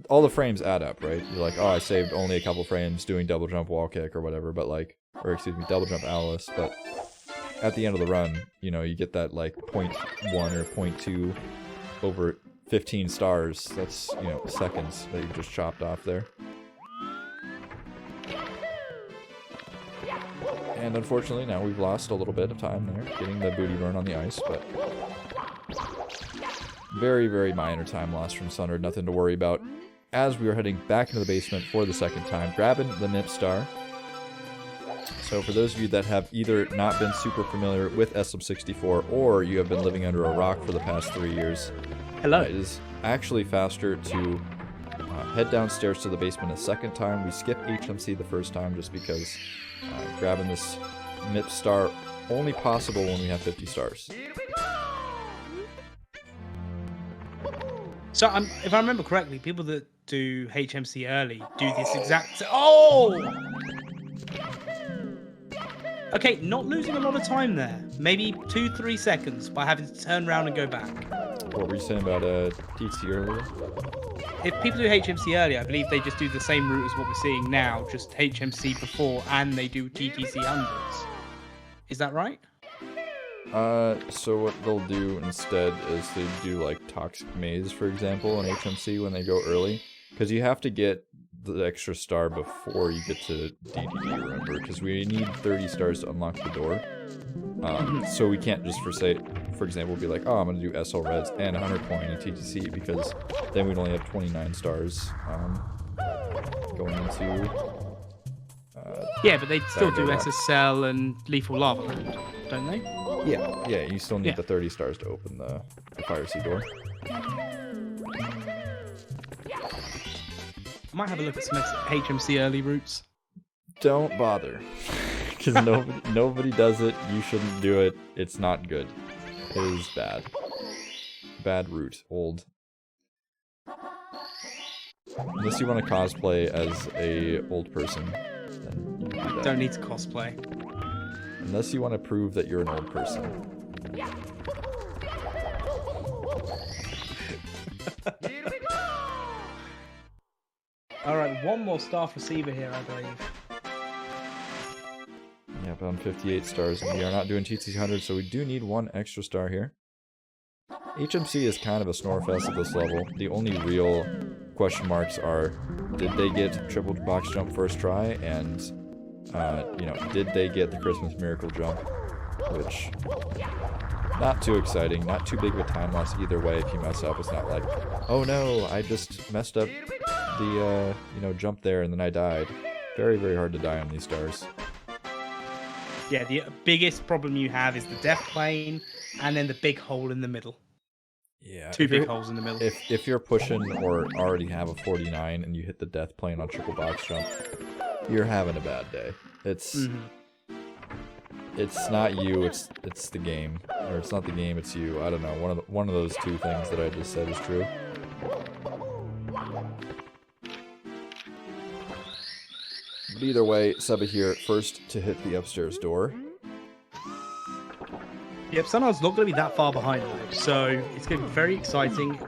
all the frames add up, right? You're like, oh, I saved only a couple frames doing double jump wall kick or whatever, but like, or excuse me, double jump Alice, but at the end of the run, you know, you get that like 0.1 or 0.2 over 15 stars. That's, you know, seconds that you just chopped off there. And unfortunately, now we've lost a little bit of time there, getting the booty burn on the ice, but very, very minor time loss from Sunnard, nothing to worry about. As we are heading back into the basement for the second time, grabbing the Nip Star. So for those of you that have either not been super familiar with Seba54 or you have been living under a rock for the past 3 years, Hello. it is actually faster to head downstairs to the basement a second time. We skip HMC the first time just because grabbing this Nip Star only possible when we have 50 stars. So, if I remember correctly, people that do HMC early do this exact... Oh! Okay, not losing a lot of time there. Maybe 2-3 seconds by having to turn around and go back. What were you saying about TT earlier? If people do HMC early, I believe they just do the same route as what we're seeing now, just HMC before, and they do TTC 100s. Is that right? So what they'll do instead is they do like Toxic Maze, for example, in HMC when they go early. Because you have to get the extra star before you get to DDD, remember? Because we need 30 stars to unlock the door. So we can't just, for example, be like, oh, I'm going to do SL Reds and 100 coin in TTC, because then we'd only have 29 stars going into... Yeah, but they still do Rock. SSL and Lethal Lava, don't they? Yeah, you still need Yeah. the 30 stars to open the Fire Sea door. I might have a look at some HMC early routes. Don't bother. Because nobody does it, you shouldn't do it, it's not good. It is bad. Bad route, old. Unless you want to cosplay as a old person, then you can do that. Don't need to cosplay. Unless you want to prove that you're an old person. Alright, one more staff receiver here, I believe. Yep, on 58 stars, and we are not doing TTC 100, so we do need one extra star here. HMC is kind of a snorefest at this level. The only real question marks are, did they get triple box jump first try, and, you know, did they get the Christmas miracle jump? Which, not too exciting, not too big of a time loss either way. If you mess up, it's not like, oh no, I just messed up the, you know, jump there and then I died. Very, very hard to die on these stars. Yeah, the biggest problem you have is the death plane and then the big hole in the middle. Yeah, Two big holes in the middle. If you're pushing or already have a 49 and you hit the death plane on triple box jump, you're having a bad day. It's it's not you, it's the game, or it's not the game, it's you. I don't know. One of those two things that I just said is true. But either way, Seba here first to hit the upstairs door. Yep, Sunnard's not going to be that far behind though, so it's going to be very exciting.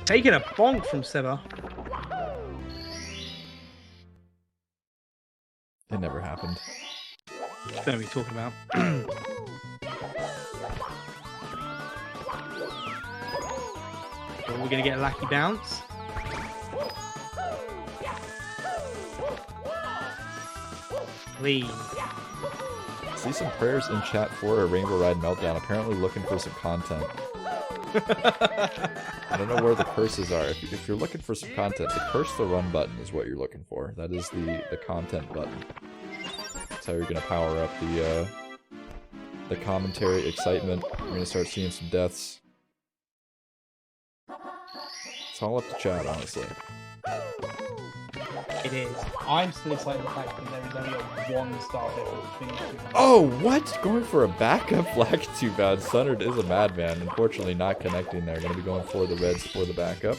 Taking a bonk from Seba. It never happened. Don't know what you're talking about. But we're going to get a lucky bounce. Clean. See some prayers in chat for a Rainbow Ride Meltdown, apparently looking for some content. I don't know where the curses are. If you're looking for some content, the curse the run button is what you're looking for. That is the content button. That's how you're going to power up the commentary, excitement. You're going to start seeing some deaths. It's all up to chat, honestly. It is. I'm still excited the fact that there is only a 1-star difference between the two. Oh, what? Going for a backup flag? Too bad. Sunnard is a madman. Unfortunately, not connecting there. Going to be going for the reds for the backup.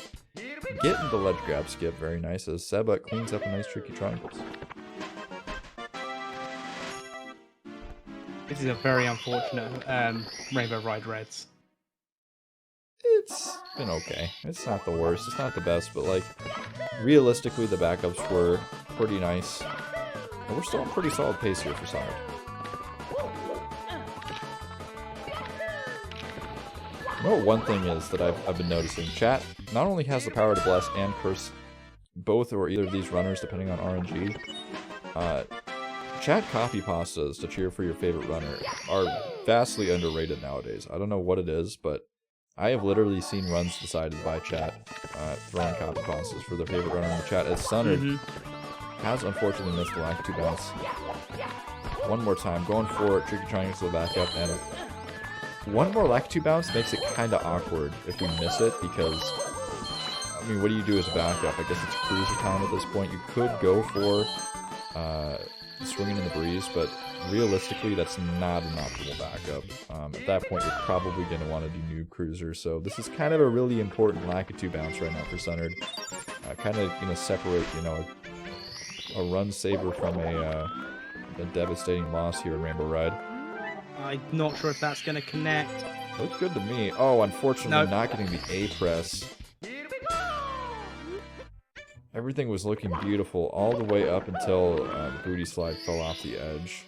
Getting the ledge grab skip. Very nice. As Seba cleans up a nice tricky triangles. This is a very unfortunate Rainbow Ride Reds. It's been okay. It's not the worst. It's not the best, but like, realistically, the backups were pretty nice. And we're still on pretty solid pace here for Sunnard. You know what one thing is that I've been noticing? Chat not only has the power to bless and curse both or either of these runners, depending on RNG. Chat copy pastas to cheer for your favorite runner are vastly underrated nowadays. I don't know what it is, but I have literally seen runs decided by chat throwing copy pastas for their favorite runner in the chat, as Sunnard has unfortunately missed the lack 2 bounce. One more time, going for tricky triangles to the backup, and one more lack 2 bounce makes it kind of awkward if we miss it, because, I mean, what do you do as a backup? I guess it's cruiser time at this point. You could go for swinging in the breeze, but realistically, that's not an optimal backup. At that point, you're probably going to want to do noob cruiser, so this is kind of a really important lack of 2 bounce right now for Sunnard. Kind of going to separate, you know, a run saver from a devastating loss here in Rainbow Ride. I'm not sure if that's going to connect. Looks good to me. Oh, unfortunately, not getting the A press. Everything was looking beautiful all the way up until the booty slide fell off the edge.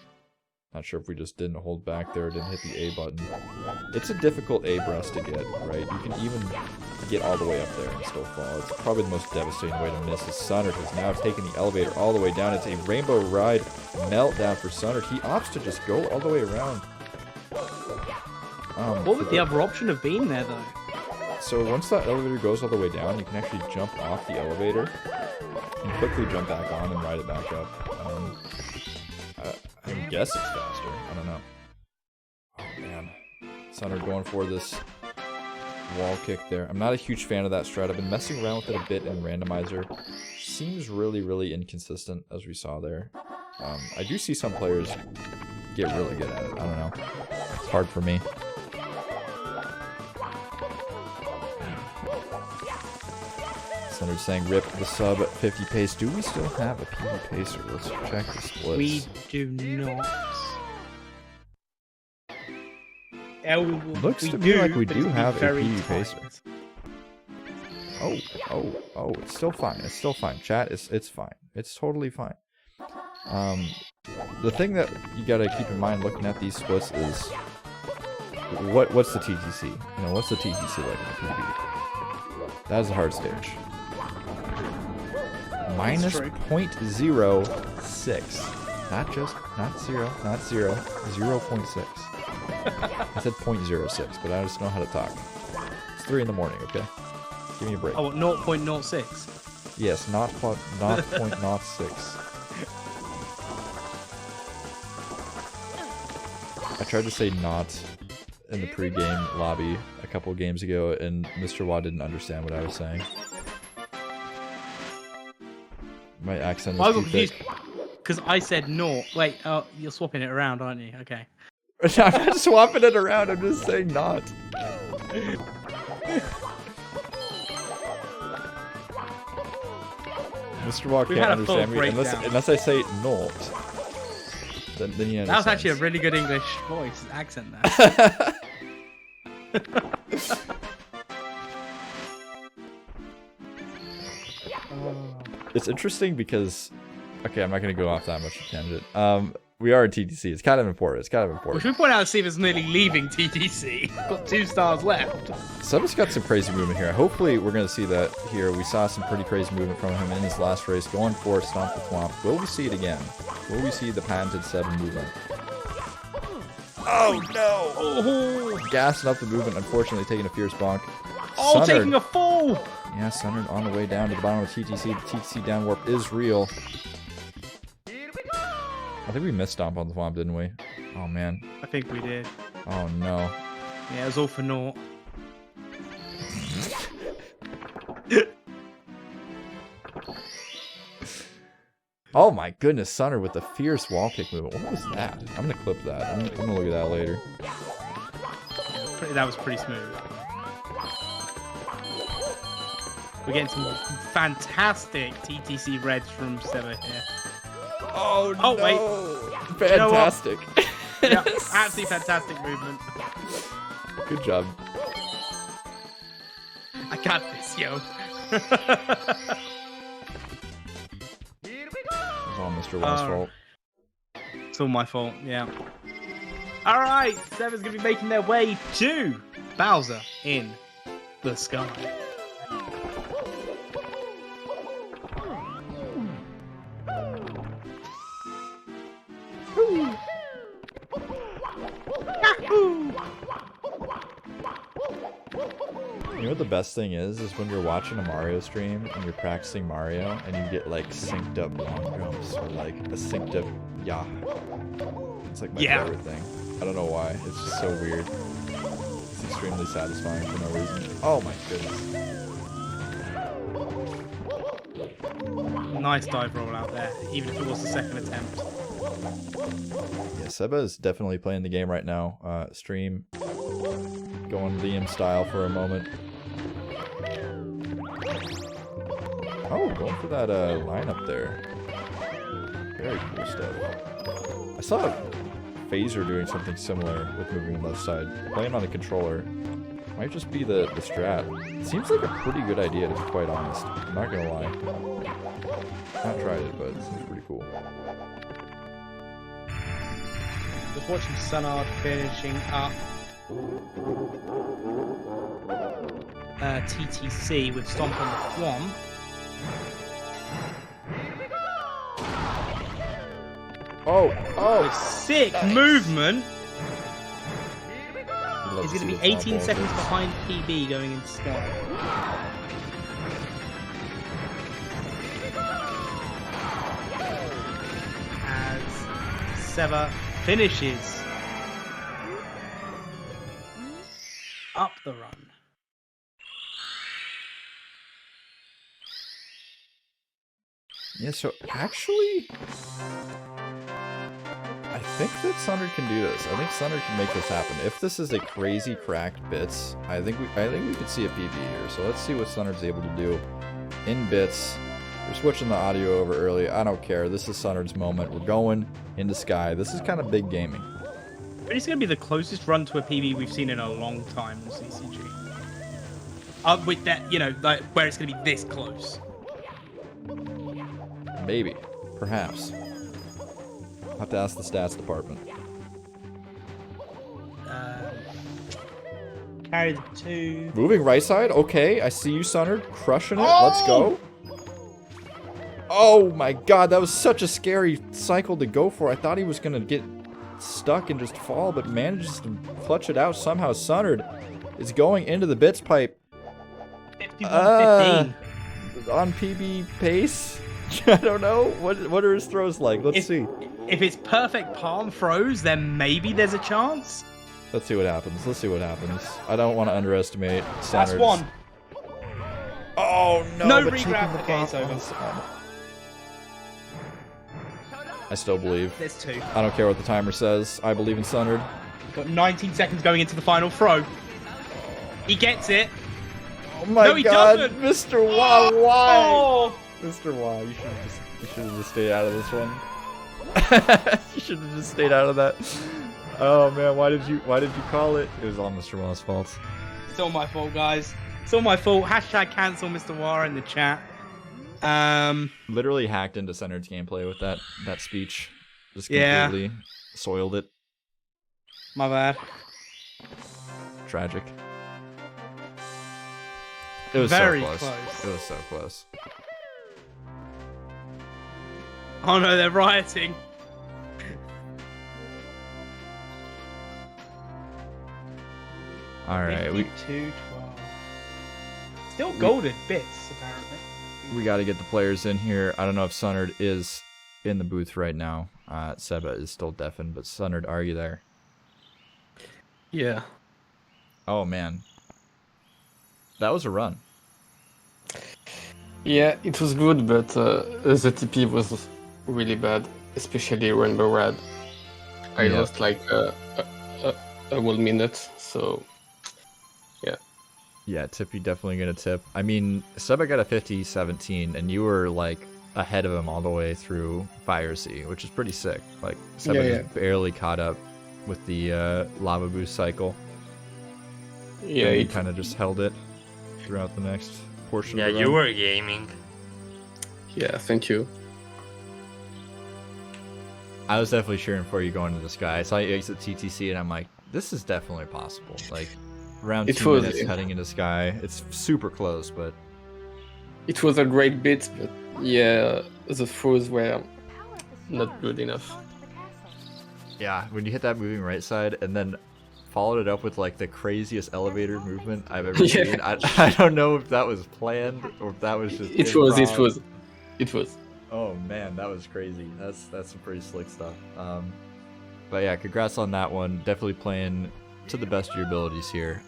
Not sure if we just didn't hold back there, didn't hit the A button. It's a difficult A breast to get, right? You can even get all the way up there and still fall. It's probably the most devastating way to miss. As Sunnard has now taken the elevator all the way down. It's a rainbow ride meltdown for Sunnard. He opts to just go all the way around. What would the other option have been there, though? So once that elevator goes all the way down, you can actually jump off the elevator and quickly jump back on and ride it back up. I guess it's faster. I don't know. Oh man, Sunnard going for this wall kick there. I'm not a huge fan of that strat. I've been messing around with it a bit in randomizer. Seems really inconsistent, as we saw there. I do see some players get really good at it. I don't know. It's hard for me. Sunnard saying rip the sub 50 pace. Do we still have a PB pacer? Let's check the splits. We do not. Looks to me like we do have a PB pacer. Oh, it's still fine. It's still fine. Chat, it's fine. It's totally fine. The thing that you gotta keep in mind looking at these splits is what's the TTC? You know, what's the TTC like in the PB? That is a hard stage. Minus 0.06. Not 0, 0.6. I said 0.06, but I just know how to talk. It's 3 in the morning, okay? Give me a break. Oh, 0.06? Yes, not 0.06. I tried to say not in the pre-game lobby a couple games ago, and Mr. Watt didn't understand what I was saying. My accent is too thick. Because I said no. Wait, you're swapping it around, aren't you? Okay. I'm not swapping it around, I'm just saying not. Mr. Watt can't understand me unless I say not. Then you understand. That was actually a really good English voice accent there. It's interesting because, okay, I'm not going to go off that much tangent. We are at TTC. It's kind of important. Well, should we point out that Seba's nearly leaving TTC? Got 2 stars left. Seba's got some crazy movement here. Hopefully, we're going to see that here. We saw some pretty crazy movement from him in his last race, going for Stomp the Thwomp. Will we see it again? Will we see the patented 7 movement? Oh, no! Oh. Gassing up the movement, unfortunately taking a fierce bonk. Oh, Sunnard. taking a fall! Yeah, Sunnard on the way down to the bottom of TTC. The TTC down warp is real. I think we missed Stomp on the Thwomp, didn't we? Oh, man. I think we did. Oh, no. Yeah, it was all for naught. Oh, my goodness. Sunnard with the fierce wall kick movement. What was that? I'm going to clip that. I'm going to look at that later. Yeah, that was pretty smooth. We're getting some fantastic TTC reds from Seba here. Oh, no. Wait. Fantastic. You know yeah, absolutely fantastic movement. Good job. I got this, yo. It's all Mr. Watt's fault. It's all my fault, yeah. Alright, Seba's going to be making their way to Bowser in the Sky. You know what the best thing is when you're watching a Mario stream and you're practicing Mario and you get like synced up long jumps or like a synced up It's like my favorite thing. I don't know why. It's just so weird. It's extremely satisfying for no reason. Oh my goodness. Nice dive roll out there, even if it was the second attempt. Yeah, Seba is definitely playing the game right now. Stream going Liam style for a moment. Oh, going for that lineup there. Very cool stuff. I saw Phaser doing something similar with moving left side. Playing on the controller might just be the strat. It seems like a pretty good idea, to be quite honest. I'm not gonna lie. Not tried it, but it seems pretty cool. just watching Sunnard finishing up TTC with Stomp on the Thwomp. Oh, Sick movement. He's going to be 18 seconds behind PB going into Sky. As Seba finishes up the run. Yeah, so actually, I think that Sunnard can do this. I think Sunnard can make this happen. If this is a crazy cracked bits, I think we could see a PB here. So let's see what Sunnard's able to do in bits. We're switching the audio over early. I don't care. This is Sunnard's moment. We're going into Sky. This is kind of big gaming. But it's going to be the closest run to a PB we've seen in a long time on CCG. With that, you know, like where it's going to be this close. Maybe. Perhaps. I'll have to ask the stats department. Carry the 2. Moving right side. Okay, I see you, Sunnard. Crushing it. Let's go. Oh my god, that was such a scary cycle to go for. I thought he was going to get stuck and just fall, but manages to clutch it out somehow. Sunnard is going into the bits pipe. 51-15. On PB pace? I don't know. What are his throws like? Let's see. If it's perfect palm throws, then maybe there's a chance. Let's see what happens. Let's see what happens. I don't want to underestimate Sunnard's. That's one. Oh no! No but regrab. taking the Okay, it's pop over. on Sunnard. I still believe. There's 2. I don't care what the timer says. I believe in Sunnard. Got 19 seconds going into the final throw. He gets it. Oh my No, he god, doesn't. Mr. Wah, why? Oh! Mr. Wah, you should have just stayed out of this one. You should have just stayed out of that. Oh man, why did you call it? It was all Mr. Wah's fault. It's all my fault, guys. It's all my fault. Hashtag cancel Mr. Wah in the chat. Literally hacked into Sunnard's gameplay with that speech. Just Yeah. completely soiled it. My bad. Tragic. It was Very so close. close. It was so close. Oh no, they're rioting. All right, 52-12. Still golden bits, apparently. we got to get the players in here. I don't know if Sunnard is in the booth right now. Seba is still deafened, but Sunnard, are you there? Yeah. Oh man, that was a run. Yeah, it was good, but the TP was really bad, especially Rainbow Rad. I Yeah. lost like a whole minute, so yeah. Yeah, Tippy definitely gonna tip. I mean, Seba got a 50-17, and you were like ahead of him all the way through Fire Sea, which is pretty sick. Like Seba Yeah, just barely caught up with the lava boost cycle. Yeah, and he it, kind of just held it throughout the next portion. Yeah, of the you run. were gaming. yeah, thank you. I was definitely cheering for you going to the Sky. I saw you exit TTC, and I'm like, this is definitely possible. Like around It 2 was, minutes yeah. heading into Sky. It's super close, but It was a great bit, but yeah, the throws were not good enough. yeah, when you hit that moving right side and then followed it up with like the craziest elevator movement I've ever Yeah. seen. I don't know if that was planned or if that was just It improv. was. Oh man, that was crazy. That's some pretty slick stuff. But yeah, congrats on that one. Definitely playing to the best of your abilities here.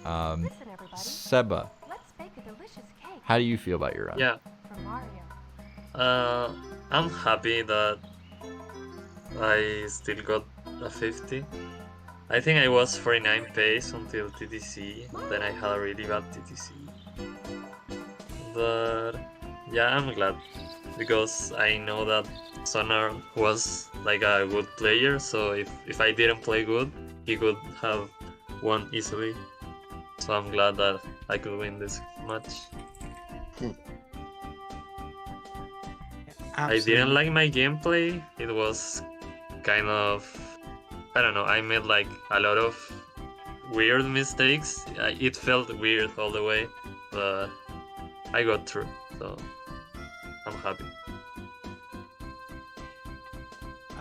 Seba, how do you feel about your run? Yeah. I'm happy that I still got a 50. I think I was 49 pace until TTC, then I had a really bad TTC. But yeah, I'm glad, because I know that Sunnard was like a good player, so if I didn't play good, he could have won easily. So I'm glad that I could win this match. I didn't like my gameplay. It was kind of... I don't know. I made like a lot of weird mistakes. It felt weird all the way, but I got through, so I'm happy.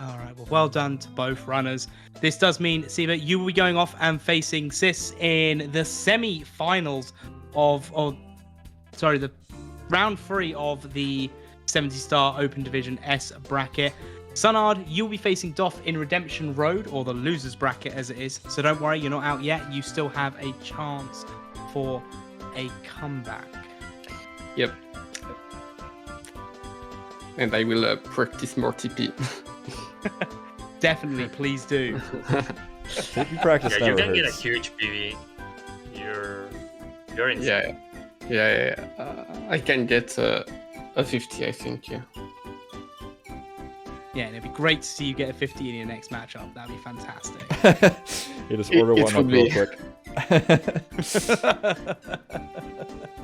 All right, well done to both runners. This does mean, Seba, you will be going off and facing Sis in the semi-finals the round 3 of the 70-star Open Division S bracket. Sunnard, you'll be facing Doff in Redemption Road, or the losers bracket as it is. So don't worry, you're not out yet. You still have a chance for a comeback. Yep. And I will practice more TP. Definitely, please do. You practice Yeah, you never can get a hurts. huge PV. You're insane. Yeah. I can get a 50, I think. Yeah. Yeah, and it'd be great to see you get a 50 in your next matchup. That'd be fantastic. You just order It one up would real be. quick.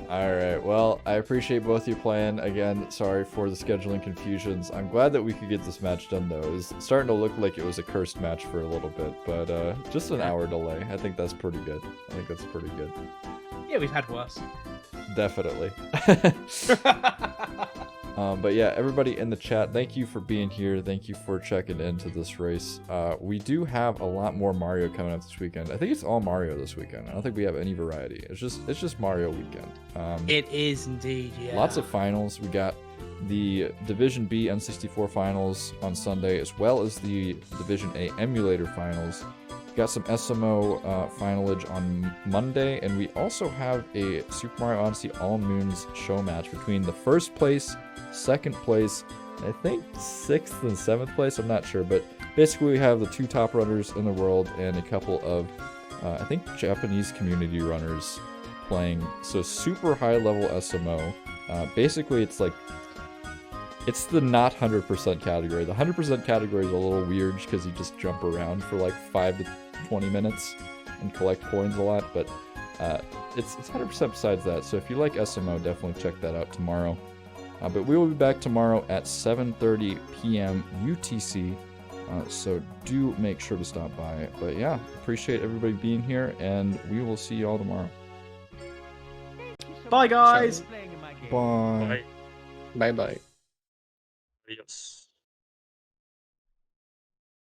Alright, well, I appreciate both you playing. Again, sorry for the scheduling confusions. I'm glad that we could get this match done, though. It was starting to look like it was a cursed match for a little bit, but just an hour delay. I think that's pretty good. Yeah, we've had worse. Definitely. But yeah, everybody in the chat, thank you for being here. Thank you for checking into this race. We do have a lot more Mario coming up this weekend. I think it's all Mario this weekend. I don't think we have any variety. It's just Mario weekend. It is indeed, yeah. Lots of finals. We got the Division B N64 finals on Sunday, as well as the Division A emulator finals. We got some SMO finalage on Monday, and we also have a Super Mario Odyssey All Moons show match between the first place, second place, and I think 6th and 7th place. I'm not sure, but basically we have the 2 top runners in the world and a couple of, I think, Japanese community runners playing. So super high level SMO. Basically, it's like, it's the not 100% category. The 100% category is a little weird because you just jump around for like 5 to 20 minutes and collect coins a lot, but it's 100% besides that. So if you like SMO, definitely check that out tomorrow. But we will be back tomorrow at 7:30 p.m. UTC, so do make sure to stop by. But yeah, appreciate everybody being here, and we will see you all tomorrow. Bye, guys. Bye. Bye bye. Adios.